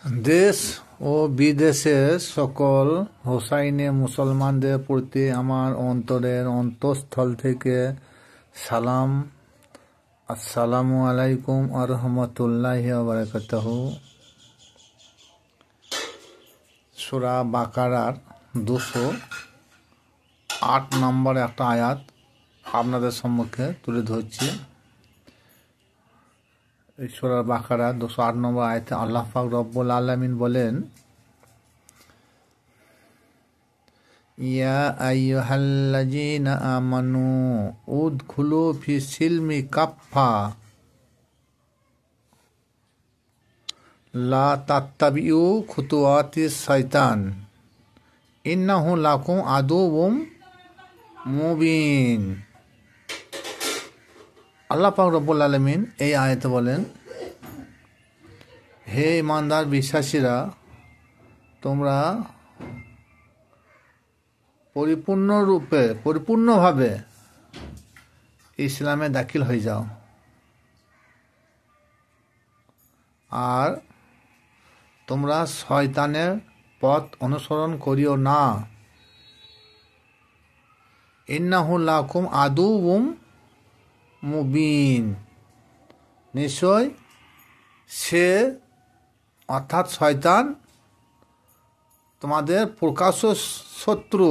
দেশ ও বিদেশের সকল হোসাইনি মুসলমানদের প্রতি আমার অন্তরের অন্তঃস্থল থেকে সালাম। আসসালামু আলাইকুম ওয়া রাহমাতুল্লাহি ওয়া বারাকাতুহু। সূরা বাকারার 208 নম্বর একটা আয়াত আপনাদের সম্মুখে তুলে ধরছি। এই সূরা বাকারা 208 নম্বর আয়াতে আল্লাহ পাক রব্বুল আলামিন বলেন, ইয়া আইয়ুহাল্লাযীনা আমানু উদখুলু ফিস সিলমি কাফফা লা তাত্তাবিউ খুতুওয়াতিস শাইতান ইন্নাহু লাকুম আদুউম মুবিন। আল্লাহ পাক রব্বুল আলামিন এই আয়াতে বলেন, হে ইমানদার বিশ্বাসীরা, তোমরা পরিপূর্ণভাবে ইসলামে দাখিল হয়ে যাও, আর তোমরা শয়তানের পথ অনুসরণ করিও না। ইন্নাহু লাকুম আদুউম মুবিন, নিশ্চয় সে অর্থাৎ শয়তান তোমাদের প্রকাশ্য শত্রু।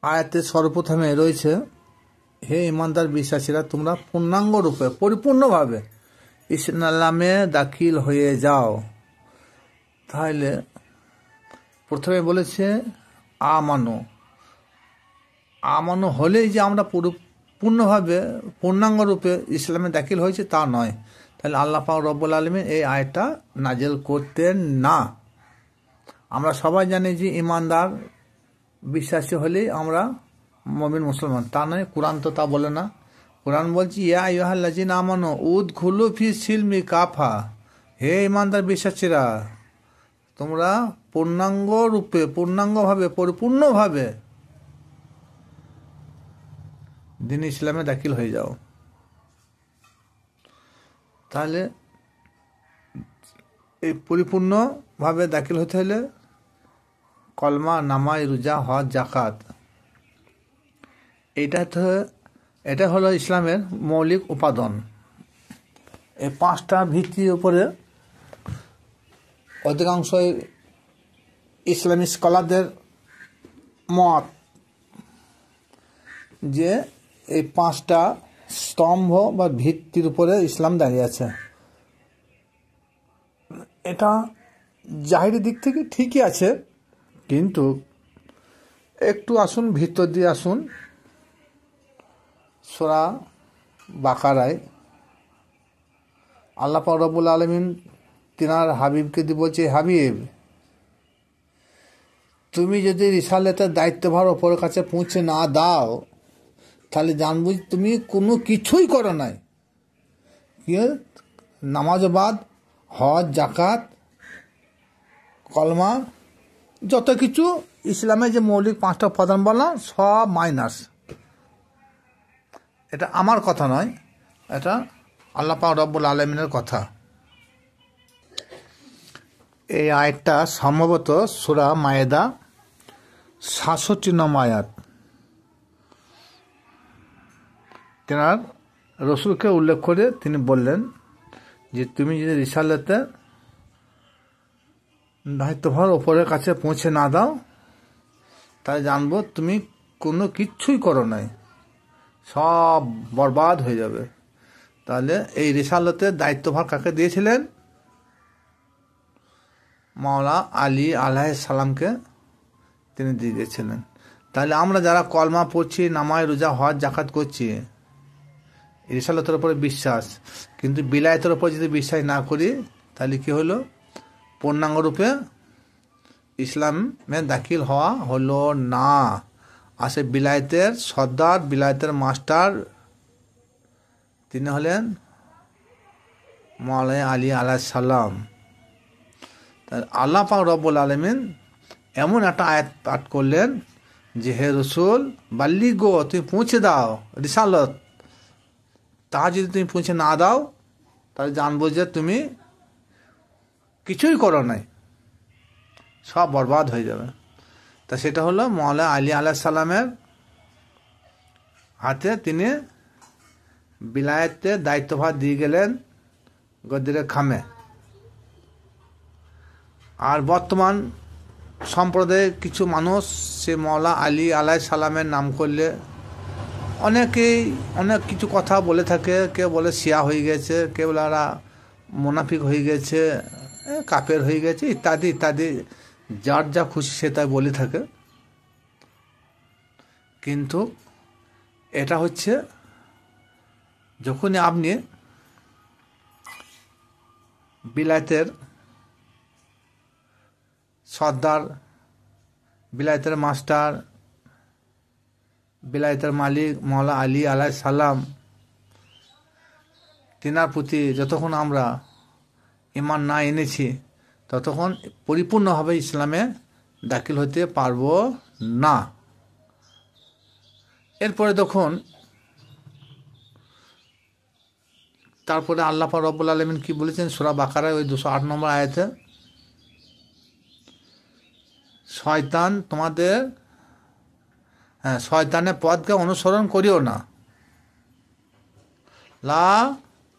আয়াতে সর্বপ্রথমে রয়েছে, হে ইমানদার বিশ্বাসীরা, তোমরা পূর্ণাঙ্গ রূপে পরিপূর্ণভাবে ইসলামে দাখিল হয়ে যাও। তাহলে প্রথমে বলেছে আমানো হলেই যে আমরা পূর্ণাঙ্গ রূপে ইসলামে দাখিল হয়েছে তা নয়। তাহলে আল্লাহ পাক রব্বুল আলামিন এই আয়াতটা নাজেল করতেন না। আমরা সবাই জানি যে ইমানদার বিশ্বাসী হলেই আমরা মুমিন মুসলমান, তা নয়। কোরআন তো তা বলে না। কোরআন বলছে, ইয়া আইয়ুহাল্লাযীনা আমানু উদখুলু ফিস সিলমি কাফা, হে ইমানদার বিশ্বাসীরা, তোমরা পরিপূর্ণভাবে দিন ইসলামে দাখিল হয়ে যাও। তাহলে এই পরিপূর্ণভাবে দাখিল হতে হলে কলমা, নামাজ, রোজা, হজ, যাকাত, এটা হলো ইসলামের মৌলিক উপাদান। এই পাঁচটা ভিত্তির উপরে অধিকাংশ ইসলামী স্কলারদের মত যে এই পাঁচটা স্তম্ভ বা ভিত্তির উপরে ইসলাম দাঁড়িয়ে আছে। এটা জাহিরি দিক থেকে ঠিকই আছে, কিন্তু একটু আসুন ভিতর দিয়ে আসুন। সূরা বাকারায় আল্লাহ পাক রব্বুল আলামিন তিনার হাবিবকে দিয়ে বলছে, হাবিব, তুমি যদি রিসালাতের দায়িত্বভার অপরের কাছে পৌঁছে না দাও, তাহলে জানবো তুমি কোনো কিছুই করো নাই। নামাজ বাদ, হজ, যাকাত, কলমা, যত কিছু ইসলামে যে মৌলিক পাঁচটা উপাদান বললাম সব মাইনাস। এটা আমার কথা নয়, এটা আল্লাহ পাক রব্বুল আলামিনের কথা। এই আয়াতটা সম্ভবত সূরা মায়েদা 67 নম্বর আয়াত। তেনার রসুলকে উল্লেখ করে তিনি বললেন যে, তুমি যদি রিসালাতে দায়িত্বভার ওপরের কাছে পৌঁছে না দাও, তাহলে জানবো তুমি কোনো কিচ্ছুই করো নাই, সব বরবাদ হয়ে যাবে। তাহলে এই রিসালাতের দায়িত্বভার কাকে দিয়েছিলেন? মাওলা আলী আলাইহিস সালামকে তিনি দিয়ে দিয়েছিলেন। তাহলে আমরা যারা কলমা পড়ছি, নামাজ, রোজা, হজ, যাকাত করছি, রিসালাতের উপরে বিশ্বাস, কিন্তু বিলায়তের উপর যদি বিশ্বাস না করি, তাহলে কি হলো? পূর্ণাঙ্গ রূপে ইসলামে দাখিল হওয়া হলো না। আসে বিলায়তের সর্দার, বিলায়তের মাস্টার তিনি হলেন মাওলানা আলী আলাইহিস সালাম। আল্লাহ পাক রব্বুল আলামিন এমন একটা আয়াত পাঠ করলেন যে, হে রসুল, বাল্লিগো, তুমি পৌঁছে দাও রিসালত, তা যদি তুমি পৌঁছে না দাও তাহলে জানবো যে তুমি কিছুই করো নাই, সব বরবাদ হয়ে যাবে। তা সেটা হলো মওলা আলী আলাইহিস সালামের হাতে তিনি বিলায়েতের দায়িত্বভার দিয়ে গেলেন গদিরে খামে। আর বর্তমান সম্প্রদায়ের কিছু মানুষ সে মওলা আলী আলাইহিস সালামের নাম করলে অনেকেই অনেক কিছু কথা বলে থাকে। কেউ বলে শিয়া হয়ে গেছে, কেউ বলে ওরা মুনাফিক হয়ে গেছে, কাফের হয়ে গেছে, ইত্যাদি ইত্যাদি, যার যা খুশি সে তাই বলে থাকে। কিন্তু এটা হচ্ছে যখনই আপনি বিলায়েতের সর্দার, বিলায়েতের মাস্টার, বিলায়েতের মালিক মওলা আলী আলাইহিস সালাম, তিনার প্রতি যতক্ষণ আমরা ঈমান না এনেছি ততক্ষণ পরিপূর্ণভাবে ইসলামে দাখিল হতে পারবো না। এরপরে তখন তারপরে আল্লাহ পাক রব্বুল আলামিন কি বলেছেন সূরা বাকারায় ওই 208 নম্বর আয়াতে, শয়তান তোমাদের শয়তানের পথকে অনুসরণ করিও না, লা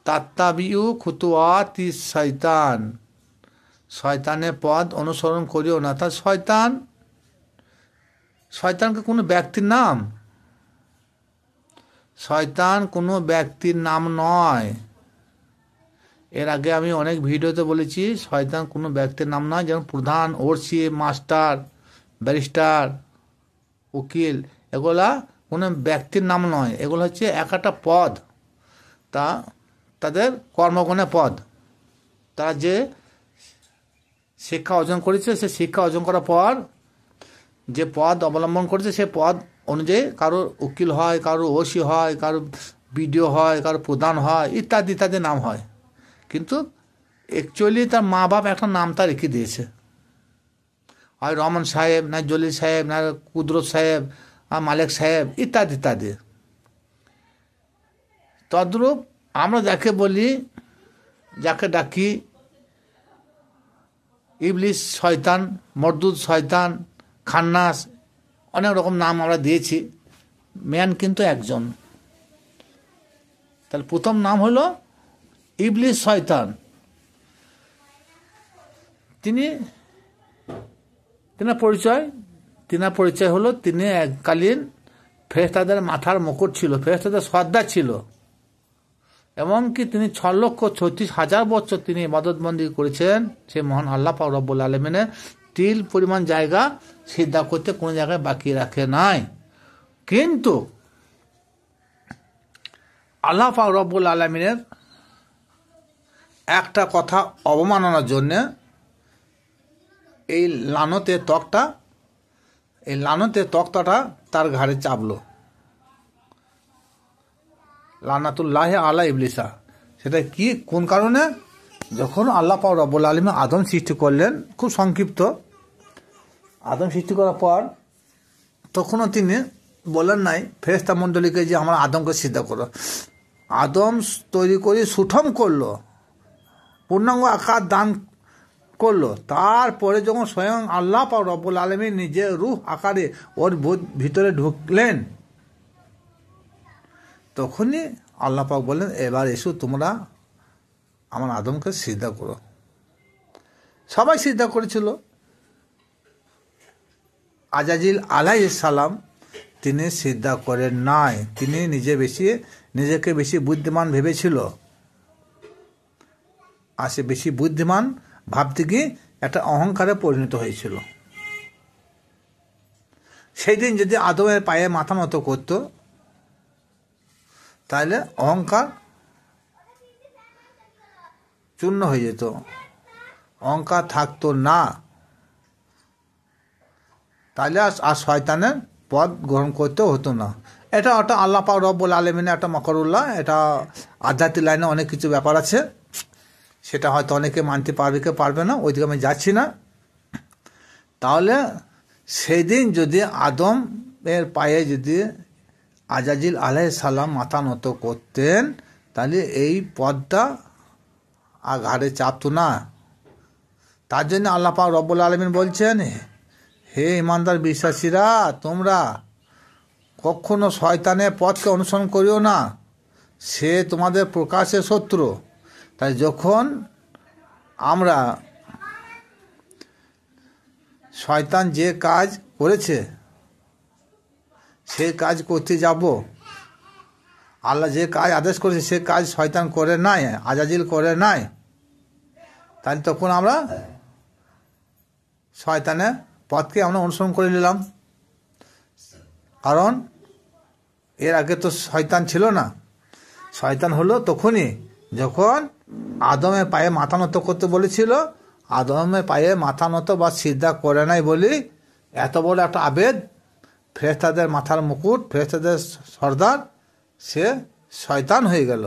তাত্তাবিউ খুতুওয়াতিস শয়তান, শয়তানের পথ অনুসরণ করিও না। তা শয়তানকে কোনো ব্যক্তির নাম? শয়তান কোনো ব্যক্তির নাম নয়। এর আগে আমি অনেক ভিডিওতে বলেছি শয়তান কোনো ব্যক্তির নাম নয়। যেমন প্রধান, ওরসি, মাস্টার, ব্যারিস্টার, উকিল, এগুলা কোনো ব্যক্তির নাম নয়। এগুলো হচ্ছে এক একটা পদ, তা তাদের কর্মগুণের পদ। তারা যে শিক্ষা অর্জন করেছে সে শিক্ষা অর্জন করার পর যে পদ অবলম্বন করেছে সে পদ অনুযায়ী কারোর উকিল হয়, কারোর ওসি হয়, কারোর বিডিও হয়, কারোর প্রধান হয়, ইত্যাদি ইত্যাদি নাম হয়। কিন্তু অ্যাকচুয়ালি তার মা বাপ একটা নাম তার রেখে দিয়েছে, হয় রহমান সাহেব, না জলিল সাহেব, না কুদরত সাহেব, মালিক সাহেব, ইত্যাদি ইত্যাদি। তদ্রূপ আমরা যাকে বলি, যাকে ডাকি ইবলিস, শয়তান, মরদুদ শয়তান, খান্নাস, অনেক রকম নাম আমরা দিয়েছি। ম্যান কিন্তু একজন। তাহলে প্রথম নাম হলো ইবলিস শয়তান। তিনার পরিচয় হলো তিনি এককালীন ফেরেশতাদের মাথার মুকুট ছিল, ফেরেশতাদের সর্দার ছিল। এমনকি তিনি 6,36,000 বছর তিনি ইবাদতবন্দি করেছেন সে মহান আল্লাহ পাক রব্বুল আলামিনের তিল পরিমাণ জায়গা সিজদা করতে কোনো জায়গায় বাকি রাখে নাই। কিন্তু আল্লাহ পাক রব্বুল আলামিনের একটা কথা অবমাননার জন্য এই লানতের তক্তাটা তার ঘাড়ে চাপলো। লানাতুল্লাহি আলা ইবলিসা। সেটা কি, কোন কারণে? যখন আল্লাহ পাক রব্বুল আলামিন আদম সৃষ্টি করলেন, খুব সংক্ষিপ্ত, আদম সৃষ্টি করার পর তখনও তিনি বলেন নাই ফেরেশতা মণ্ডলীকে যে আমার আদমকে সিজদা করো। আদম তৈরি করে সুঠম করলো, পূর্ণাঙ্গ আকার দান করলো। তারপরে যখন স্বয়ং আল্লাহ পাক রব্বুল আলামিন নিজে রূহ আকারে ওর ভিতরে ঢুকলেন, তখনই আল্লাহ পাক বললেন এবার এসো তোমরা আমার আদমকে সিজদা করো। সবাই সিজদা করেছিল। আজাজিল আলাইহিস সালাম তিনি সিজদা করেন নাই। তিনি নিজেকে বেশি বুদ্ধিমান ভেবেছিল। আর সে বেশি বুদ্ধিমান ভাবতে গিয়ে একটা অহংকারে পরিণত হয়েছিল। সেই দিন যদি আদমের পায়ে মাথা নত করতো তাহলে অহংকার চূর্ণ হয়ে যেত, অহংকার থাকতো না। তাহলে আর শয়তানের পথ গ্রহণ করতেও হতো না। এটা আল্লাহ পাক রব্বুল আলামিনের একটা মকরুল্লাহ। এটা আধ্যাত্মিক লাইনে অনেক কিছু ব্যাপার আছে, সেটা হয়তো অনেকে মানতে পারবে কেউ পারবে না, ওইদিকে আমি যাচ্ছি না। তাহলে সেই দিন যদি আদমের পায়ে যদি আজাজিল আলাইহিস সালাম মাথা নত করতেন তাহলে এই পদটা আর ঘাড়ে চাপতো না। তার জন্য আল্লাহ পাক রব্বুল আলামিন বলছেন, হে ইমানদার বিশ্বাসীরা, তোমরা কখনো শয়তানের পথকে অনুসরণ করিও না, সে তোমাদের প্রকাশের শত্রু। তাই যখন আমরা শয়তান যে কাজ করেছে সে কাজ করতে যাব, আল্লাহ যে কাজ আদেশ করেছে সে কাজ শয়তান করে নাই, আজাজিল করে নাই, তাহলে তখন আমরা শয়তানের পথকে আমরা অনুসরণ করে নিলাম। কারণ এর আগে তো শয়তান ছিল না। শয়তান হলো তখনই যখন আদমের পায়ে মাথা নত করতে বলেছিল। আদমের পায়ে মাথা নত বা সিদ্ধা করে নাই বলি এত বড় একটা আবেদ, ফেরেশতাদের মাথার মুকুট, ফেরেশতাদের সর্দার, সে শয়তান হয়ে গেল।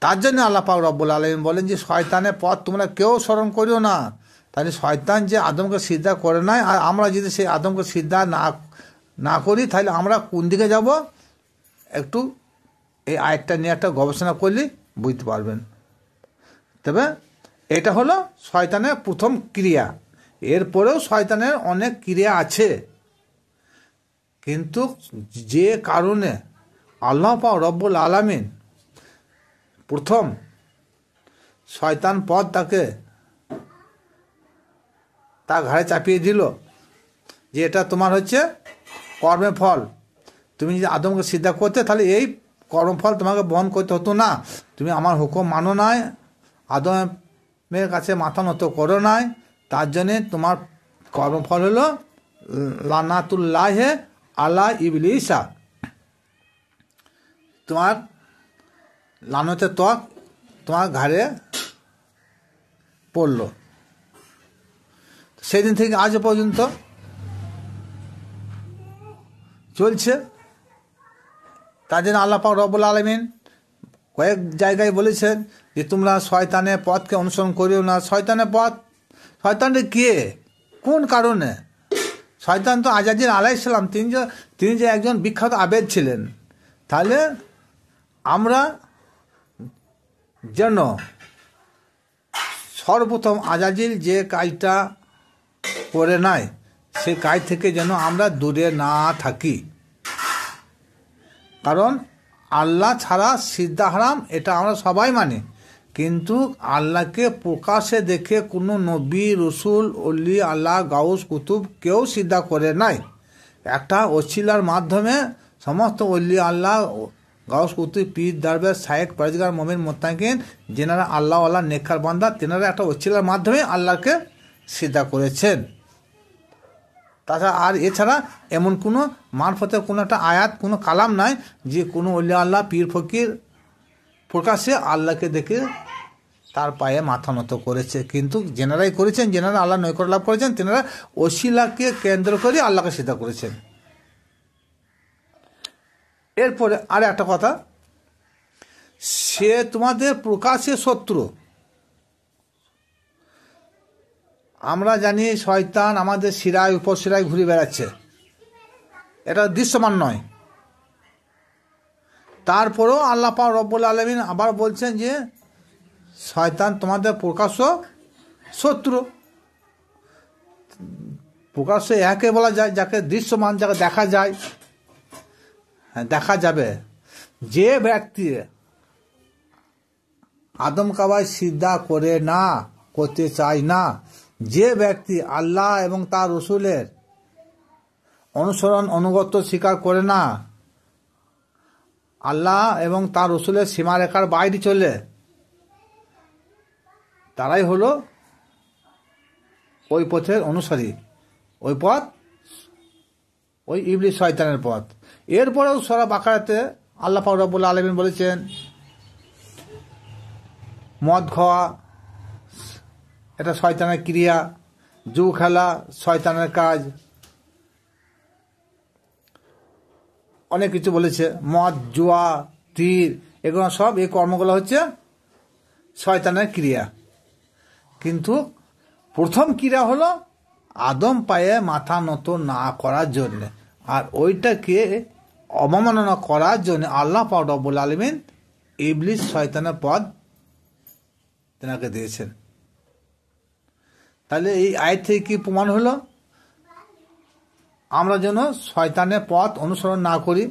তার জন্য আল্লাহ পাক রব্বুল আলামিন বলেন যে শয়তানের পথ তোমরা কেউ স্মরণ করিও না। তাহলে শয়তান যে আদমকে সিদ্ধা করে নাই, আর আমরা যদি সেই আদমকে সিদ্ধা না করি তাহলে আমরা কোন দিকে যাব, একটু এই আয়াতটা নিয়ে একটা গবেষণা করলে বুঝতে পারবেন। তবে এটা হলো শয়তানের প্রথম ক্রিয়া। এরপরেও শয়তানের অনেক ক্রিয়া আছে, কিন্তু যে কারণে আল্লাহ পাক রব্বুল আলামিন প্রথম শয়তান পথ তার ঘাড়ে চাপিয়ে দিল যে এটা তোমার হচ্ছে কর্মের ফল, তুমি যদি আদমকে সিদ্ধা করতে তাহলে এই কর্মফল তোমাকে বহন করতে হতো না। তুমি আমার হুকুম মানো নাই, আদমের কাছে মাথা নত করো নাই, তার জন্যে তোমার কর্মফল হলো লানাতুল্লাহে আলা ইবলিসা, তোমার লানতের ত্বক তোমার ঘাড়ে পড়ল। সেই দিন থেকে আজ পর্যন্ত চলছে। তার জন্য আল্লাহ পাক রব্বুল আলামিন কয়েক জায়গায় বলেছেন যে তোমরা শয়তানের পথকে অনুসরণ করিও না। শয়তানের পথ, শয়তানটা কে, কোন কারণে? শয়তান তো আজাজিল আলাইহিস সালাম, তিনি যে একজন বিখ্যাত আবেদ ছিলেন। তাহলে আমরা যেন সর্বপ্রথম আজাজিল যে কাজটা করে নাই সেই কাজ থেকে যেন আমরা দূরে না থাকি। কারণ আল্লাহ ছাড়া সিদ্ধা হারাম, এটা আমরা সবাই মানি, কিন্তু আল্লাহকে প্রকাশে দেখে কোনো নবী, রসুল, অলি, আল্লাহ, গাউস, কুতুব কেউ সিদ্ধা করে নাই। একটা ওসিলার মাধ্যমে সমস্ত অলি, আল্লাহ, গাউস, কুতুব, পীর, দরবেশ, শায়েখ, পরেজগার, মুমিন, মুত্তাকিন, যেনারা আল্লাহ আল্লাহ নেককার বান্দা, তেনারা একটা ওসিলার মাধ্যমে আল্লাহকে সিদ্ধা করেছেন। তাছাড়া আর এছাড়া এমন কোনো মারফতের কোনো একটা আয়াত, কোনো কালাম নাই যে কোনো অলি আল্লাহ, পীর, ফকির প্রকাশ্যে আল্লাহকে দেখে তার পায়ে মাথা নত করেছে। কিন্তু যেনারাই করেছেন, যেনারা আল্লাহ নৈকট্য লাভ করেছেন, তেনারা ওসিলাকে কেন্দ্র করে আল্লাহকে সিদ্ধা করেছেন। এরপরে আর একটা কথা, সে তোমাদের প্রকাশ্যে শত্রু। আমরা জানি শয়তান আমাদের শিরায় উপশিরায় ঘুরে বেড়াচ্ছে, এটা দৃশ্যমান নয়। তারপরেও আল্লাহ পাক রব্বুল আলামিন আবার বলছেন যে শয়তান তোমাদের প্রকাশ্য শত্রু। প্রকাশ্য একে বলা যায় যাকে দৃশ্যমান, যাকে দেখা যায়, দেখা যাবে। যে ব্যক্তি আদম কাবায় সিদ্ধা করে না, করতে চায় না, যে ব্যক্তি আল্লাহ এবং তার রসুলের অনুসরণ অনুগত স্বীকার করে না, আল্লাহ এবং তার রসুলের সীমারেখার বাইরে চলে, তারাই হলো ওই পথের অনুসারী। ওই পথ ওই ইবলিস শয়তানের পথ। এরপরেও সূরা বাকারাতে আল্লাহ পাক রব্বুল আলামিন বলেছেন মদ খাওয়া এটা শয়তানের ক্রিয়া, জুয়া খেলা শয়তানের কাজ, অনেক কিছু বলেছে। মদ, জুয়া, তীর, এগুলো সব, এই কর্মগুলো হচ্ছে শয়তানের ক্রিয়া। কিন্তু প্রথম ক্রিয়া হলো আদম পায়ে মাথা নত না করার জন্য, আর ওইটাকে অবমাননা করার জন্য আল্লাহ পাক রব্বুল আলামিন ইবলিস শয়তানের পদ তেনাকে দিয়েছেন। তাহলে এই আয়াত থেকে কি প্রমাণ হলো? আমরা যেন শয়তানের পথ অনুসরণ না করি।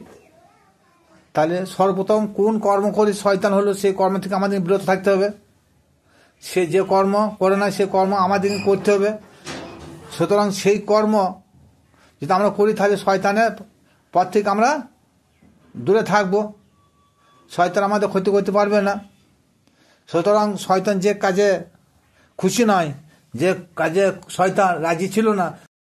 তাহলে সর্বপ্রথম কোন কর্ম করি শয়তান হলো, সেই কর্ম থেকে আমাদের বিরত থাকতে হবে। সে যে কর্ম করে না সে কর্ম আমাদেরকে করতে হবে। সুতরাং সেই কর্ম যদি আমরা করি তাহলে শয়তানের পথ থেকে আমরা দূরে থাকব, শয়তান আমাদের ক্ষতি করতে পারবে না। সুতরাং শয়তান যে কাজে খুশি নয়, যে কাজে শয়তান রাজি ছিল না,